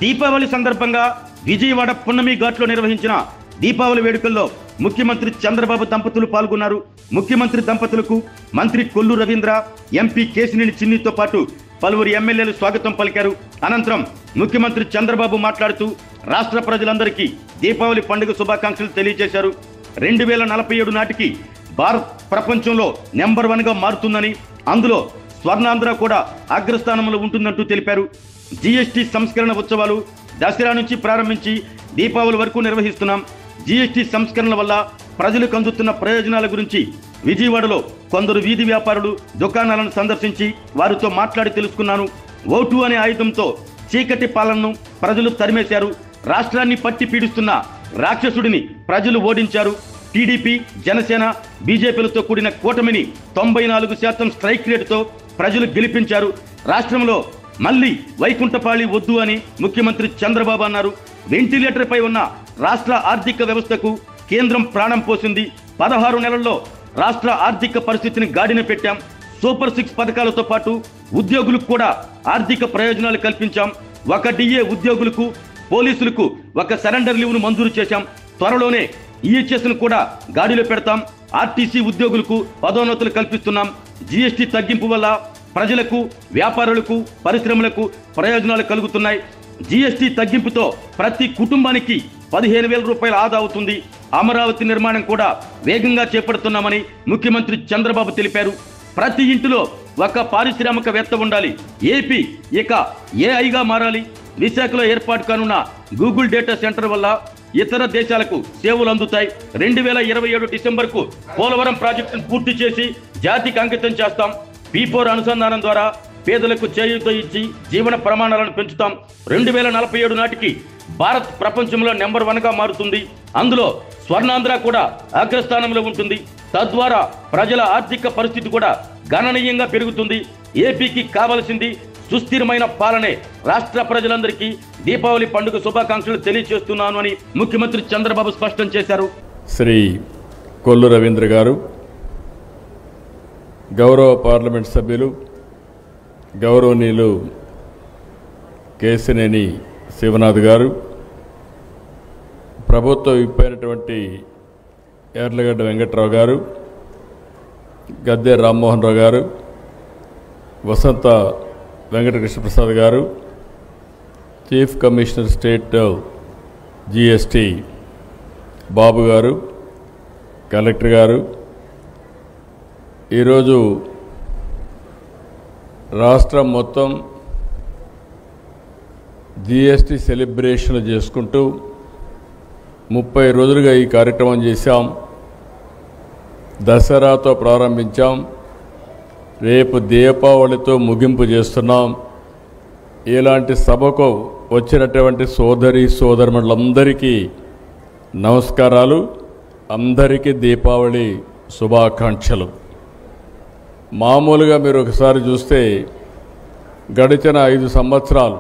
దీపావళి సందర్భంగా విజయవాడ పున్నమి ఘాట్లో నిర్వహించిన దీపావళి వేడుకల్లో ముఖ్యమంత్రి చంద్రబాబు దంపతులు పాల్గొన్నారు. ముఖ్యమంత్రి దంపతులకు మంత్రి కొల్లు రవీంద్ర, ఎంపీ కేశినేని చిన్నితో పాటు పలువురు ఎమ్మెల్యేలు స్వాగతం పలికారు. అనంతరం ముఖ్యమంత్రి చంద్రబాబు మాట్లాడుతూ రాష్ట్ర ప్రజలందరికీ దీపావళి పండుగ శుభాకాంక్షలు తెలియజేశారు. 2047 నాటికి భారత్ ప్రపంచంలో నెంబర్ 1గా మారుతుందని, అందులో స్వర్ణాంధ్ర కూడా అగ్రస్థానంలో ఉంటుందంటూ తెలిపారు. జీఎస్టీ సంస్కరణ ఉత్సవాలు దసరా నుంచి ప్రారంభించి దీపావళి వరకు నిర్వహిస్తున్నాం. జీఎస్టీ సంస్కరణల వల్ల ప్రజలకు అందుతున్న ప్రయోజనాల గురించి విజయవాడలో కొందరు వీధి వ్యాపారులు దుకాణాలను సందర్శించి వారితో మాట్లాడి తెలుసుకున్నాను. ఓటు అనే ఆయుధంతో చీకటి పాలనను ప్రజలు తరిమేశారు. రాష్ట్రాన్ని పట్టి పీడిస్తున్న రాక్షసుడిని ప్రజలు ఓడించారు. టీడీపీ, జనసేన, బీజేపీలతో కూడిన కూటమిని 94% స్ట్రైక్ రేటుతో ప్రజలు గెలిపించారు. రాష్ట్రంలో మళ్లీ వైకుంఠపాళి వద్దు అని ముఖ్యమంత్రి చంద్రబాబు అన్నారు. వెంటిలేటర్ పై ఉన్న రాష్ట్ర ఆర్థిక వ్యవస్థకు కేంద్రం ప్రాణం పోసింది. 16 నెలల్లో రాష్ట్ర ఆర్థిక పరిస్థితిని గాడిన పెట్టాం. సూపర్ 6 పథకాలతో పాటు ఉద్యోగులకు కూడా ఆర్థిక ప్రయోజనాలు కల్పించాం. ఒక డిఏ ఉద్యోగులకు, పోలీసులకు ఒక సరెండర్ లీవ్ను మంజూరు చేశాం. త్వరలోనే ఈహెచ్ఎస్ను కూడా గాడిలో పెడతాం. ఆర్టీసీ ఉద్యోగులకు పదోన్నతులు కల్పిస్తున్నాం. జీఎస్టీ తగ్గింపు వల్ల ప్రజలకు, వ్యాపారులకు, పరిశ్రమలకు ప్రయోజనాలు కలుగుతున్నాయి. జీఎస్టీ తగ్గింపుతో ప్రతి కుటుంబానికి 15,000 రూపాయల ఆదా అవుతుంది. అమరావతి నిర్మాణం కూడా వేగంగా చేపడుతున్నామని ముఖ్యమంత్రి చంద్రబాబు తెలిపారు. ప్రతి ఇంటిలో ఒక పారిశ్రామికవేత్త ఉండాలి. ఏపీ ఇక ఏఐగా మారాలి. విశాఖలో ఏర్పాటు కానున్న గూగుల్ డేటా సెంటర్ వల్ల ఇతర దేశాలకు సేవలు అందుతాయి. 2027 డిసెంబర్కు పోలవరం ప్రాజెక్టును పూర్తి చేసి జాతికి అంకితం చేస్తాం. P4 అనుసంధానం ద్వారా పేదలకు చేయూత ఇచ్చి జీవన ప్రమాణాలను పెంచుతాం. 2047 నాటికి భారత్ ప్రపంచంలో నెంబర్ 1గా మారుతుంది. అందులో స్వర్ణాంధ్ర కూడా అగ్రస్థానంలో ఉంటుంది. తద్వారా ప్రజల ఆర్థిక పరిస్థితి కూడా గణనీయంగా పెరుగుతుంది. ఏపీకి కావలసింది సుస్థిరమైన పాలనే. రాష్ట్ర ప్రజలందరికీ దీపావళి పండుగ శుభాకాంక్షలు తెలియజేస్తున్నాను అని ముఖ్యమంత్రి చంద్రబాబు స్పష్టం చేశారు. శ్రీ కొల్లు రవీంద్ర గారు, గౌరవ పార్లమెంట్ సభ్యులు, గౌరవనీయులు కేశినేని శివనాథ్ గారు, ప్రభుత్వ విప్పైనటువంటి యార్లగడ్డ వెంకట్రావు గారు, గద్దె రామ్మోహన్ రావు గారు, వసంత వెంకటకృష్ణప్రసాద్ గారు, చీఫ్ కమిషనర్ స్టేట్ జీఎస్టీ బాబు గారు, కలెక్టర్ గారు, ఈరోజు రాష్ట్రం మొత్తం జీఎస్టీ సెలబ్రేషన్లు చేసుకుంటూ 30 రోజులుగా ఈ కార్యక్రమం చేశాం. దసరాతో ప్రారంభించాం. రేపు దీపావళితో ముగింపు చేస్తున్నాం. ఇలాంటి సభకు వచ్చినటువంటి సోదరీమణులందరికీ నమస్కారాలు. అందరికీ దీపావళి శుభాకాంక్షలు. మామూలుగా మీరు ఒకసారి చూస్తే గడిచిన 5 సంవత్సరాలు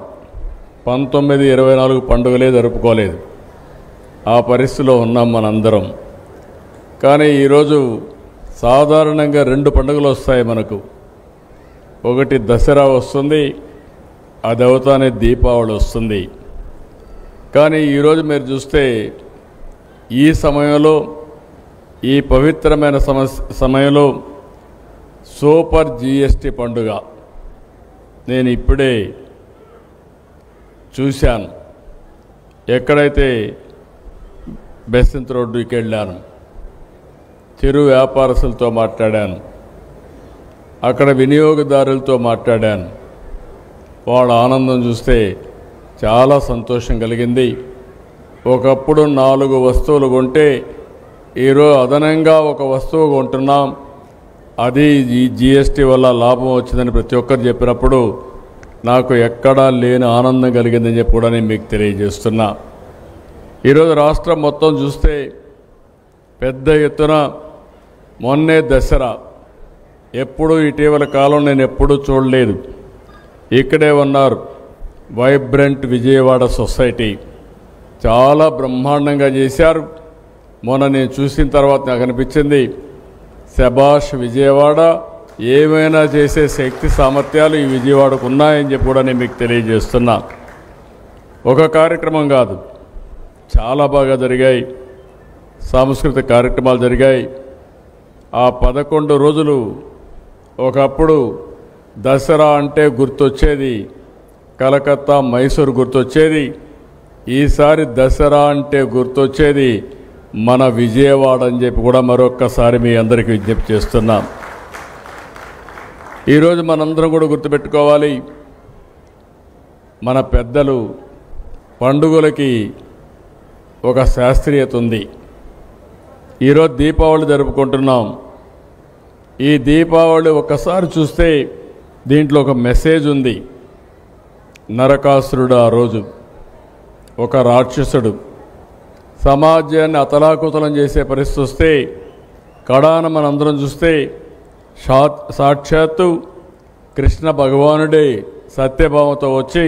1924 పండుగలే జరుపుకోలేదు. ఆ పరిస్థితిలో ఉన్నాం మనందరం. కానీ ఈరోజు సాధారణంగా 2 పండుగలు వస్తాయి మనకు. ఒకటి దసరా వస్తుంది, అది అవుతానే దీపావళి వస్తుంది. కానీ ఈరోజు మీరు చూస్తే ఈ సమయంలో, ఈ పవిత్రమైన సమయంలో సూపర్ జీఎస్టీ పండుగ నేను ఇప్పుడే చూశాను. ఎక్కడైతే బెసంత్ రోడ్డుకి వెళ్ళాను, చిరు వ్యాపారస్తులతో మాట్లాడాను, అక్కడ వినియోగదారులతో మాట్లాడాను. వాళ్ళ ఆనందం చూస్తే చాలా సంతోషం కలిగింది. ఒకప్పుడు 4 వస్తువులు కొంటే ఈరోజు అదనంగా ఒక వస్తువు కొంటున్నాం. అది ఈ జీఎస్టీ వల్ల లాభం వచ్చిందని ప్రతి ఒక్కరు చెప్పినప్పుడు నాకు ఎక్కడా లేని ఆనందం కలిగిందని చెప్పి కూడా నేను మీకు తెలియజేస్తున్నా. ఈరోజు రాష్ట్రం మొత్తం చూస్తే పెద్ద ఎత్తున మొన్నే దసరా, ఎప్పుడూ ఇటీవల కాలం నేను ఎప్పుడూ చూడలేదు. ఇక్కడే ఉన్నారు వైబ్రెంట్ విజయవాడ సొసైటీ, చాలా బ్రహ్మాండంగా చేశారు. మొన్న నేను చూసిన తర్వాత నాకు అనిపించింది, శబాష్ విజయవాడ, ఏమైనా చేసే శక్తి సామర్థ్యాలు ఈ విజయవాడకు ఉన్నాయని చెప్పి కూడా నేను మీకు తెలియజేస్తున్నా. ఒక కార్యక్రమం కాదు, చాలా బాగా జరిగాయి. సాంస్కృతిక కార్యక్రమాలు జరిగాయి. ఆ 11 రోజులు ఒకప్పుడు దసరా అంటే గుర్తొచ్చేది కలకత్తా, మైసూరు గుర్తొచ్చేది. ఈసారి దసరా అంటే గుర్తొచ్చేది మన విజయవాడ అని చెప్పి కూడా మరొక్కసారి మీ అందరికీ విజ్ఞప్తి చేస్తున్నాం. ఈరోజు మనందరం కూడా గుర్తుపెట్టుకోవాలి, మన పెద్దలు పండుగలకి ఒక శాస్త్రీయత ఉంది. ఈరోజు దీపావళి జరుపుకుంటున్నాం. ఈ దీపావళి ఒక్కసారి చూస్తే దీంట్లో ఒక మెసేజ్ ఉంది. నరకాసురుడు ఆ రోజు ఒక రాక్షసుడు సమాజాన్ని అతలాకుతలం చేసే పరిస్థితి వస్తే కడాన మనందరం చూస్తే సాక్షాత్తు కృష్ణ భగవానుడే సత్యభావంతో వచ్చి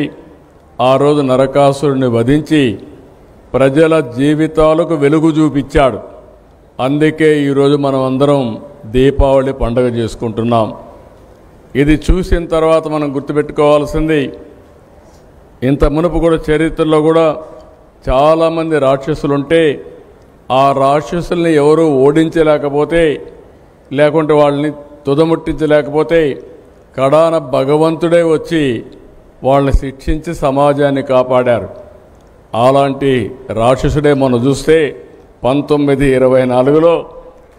ఆ రోజు నరకాసురుడిని వధించి ప్రజల జీవితాలకు వెలుగు చూపించాడు. అందుకే ఈరోజు మనం అందరం దీపావళి పండుగ చేసుకుంటున్నాం. ఇది చూసిన తర్వాత మనం గుర్తుపెట్టుకోవాల్సింది, ఇంత మునుపు కూడా చరిత్రలో కూడా చాలామంది రాక్షసులుంటే ఆ రాక్షసుల్ని ఎవరూ ఓడించలేకపోతే, లేకుంటే వాళ్ళని తుదముట్టించలేకపోతే కడాన భగవంతుడే వచ్చి వాళ్ళని శిక్షించి సమాజాన్ని కాపాడారు. అలాంటి రాక్షసుడే మనం చూస్తే 1924లో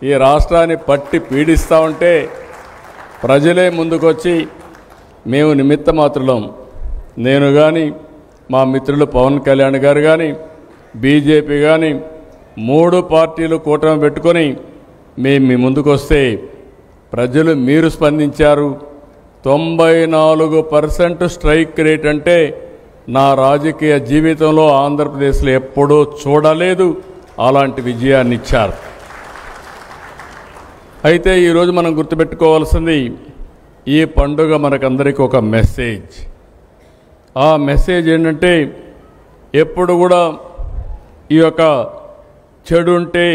ఈ రాష్ట్రాన్ని పట్టి పీడిస్తూ ఉంటే ప్రజలే ముందుకొచ్చి మేము నిమిత్త మాత్రులం, నేను కానీ మా మిత్రులు పవన్ కళ్యాణ్ గారు కానీ బీజేపీ కానీ 3 పార్టీలు కూటమి పెట్టుకొని మేము మీ ముందుకు వస్తే ప్రజలు మీరు స్పందించారు. 94% స్ట్రైక్ రేట్ అంటే నా రాజకీయ జీవితంలో ఆంధ్రప్రదేశ్లో ఎప్పుడూ చూడలేదు. అలాంటి విజయాన్ని ఇచ్చారు. అయితే ఈరోజు మనం గుర్తుపెట్టుకోవాల్సింది, ఈ పండుగ మనకందరికీ ఒక మెసేజ్. ఆ మెసేజ్ ఏంటంటే, ఎప్పుడు కూడా ఈ యొక్క చెడు ఉంటే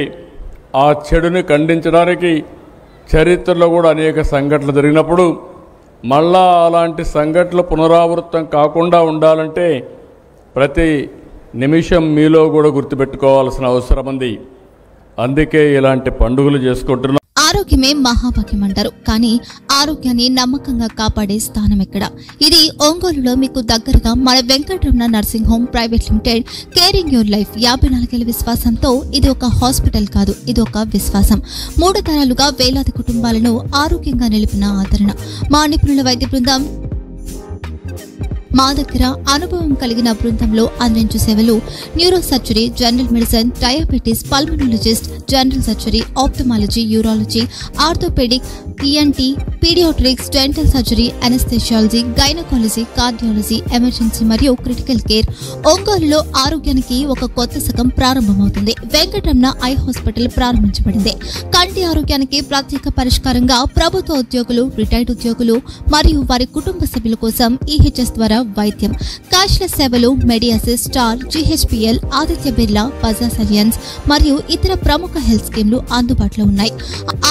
ఆ చెడుని ఖండించడానికి చరిత్రలో కూడా అనేక సంఘటనలు జరిగినప్పుడు మళ్ళా అలాంటి సంఘటనలు పునరావృతం కాకుండా ఉండాలంటే ప్రతి నిమిషం మీలో కూడా గుర్తుపెట్టుకోవాల్సిన అవసరం ఉంది. అందుకే ఇలాంటి పండుగలు చేసుకుంటున్నాం. ఆరోగ్యమే మహాభాగ్యం అంటారు, కానీ ఆరోగ్యాన్ని నమ్మకంగా కాపాడే స్థానం ఎక్కడ? ఇది ఒంగోలులో మీకు దగ్గరగా మన Venkataramana nursing home private limited. Caring your life 54 ఏళ్ల విశ్వాసంతో ఇది ఒక హాస్పిటల్ కాదు, ఇది ఒక విశ్వాసం. 3 తరాలుగా వేలాది కుటుంబాలను ఆరోగ్యంగా నిలిపిన ఆదరణ. మా నిపుణుల వైద్య బృందం మా దగ్గర అనుభవం కలిగిన బృందంలో అందించే సేవలు neuro surgery, general medicine, diabetes, pulmonologist, general surgery, ophthalmology, urology, orthopaedic, ENT, paediatrics, dental surgery, anaesthesiology, gynaecology, cardiology, emergency మరియు క్రిటికల్ కేర్. ఒంగోలులో ఆరోగ్యానికి ఒక కొత్త శకం ప్రారంభమవుతుంది. వెంకటరమణ ఐ హాస్పిటల్ ప్రారంభించబడింది. కంటి ఆరోగ్యానికి ప్రత్యేక పరిష్కారంగా ప్రభుత్వ ఉద్యోగులు, రిటైర్డ్ ఉద్యోగులు మరియు వారి కుటుంబ సభ్యుల కోసం ఈహెచ్ఎస్ ద్వారా వైద్యం. క్యాష్లెస్ సేవలు Medi Assist, Star, GHPL, Aditya Birla, Bajaj Allianz మరియు ఇతర ప్రముఖ హెల్త్ స్కీమ్లు అందుబాటులో ఉన్నాయి.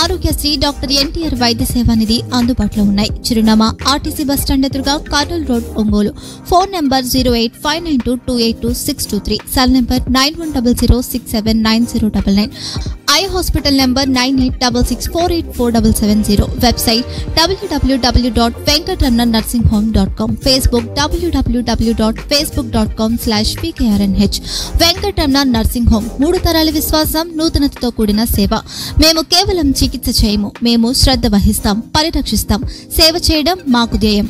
ఆరోగ్యశ్రీ, డాక్టర్ ఎన్టీఆర్ వైద్య సేవా నిధి అందుబాటులో ఉన్నాయి. చిరునామా ఆర్టీసీ బస్టాండ్ ఎదురుగా, Kurnool road, Ongole. Phone number 08592282623, cell number 9100679099. Eye hospital number 9866484770. Website www.venkatramananursinghome.com. Facebook www.facebook.com/pkrnh. Venkataramana nursing home, 3 తరాల విశ్వాసం, నూతనతతో కూడిన సేవ. మేము కేవలం చికిత్స చేయము, మేము శ్రద్ధ వహిస్తాం, పరిరక్షిస్తాం. సేవ చేయడం మాకు ధ్యేయం.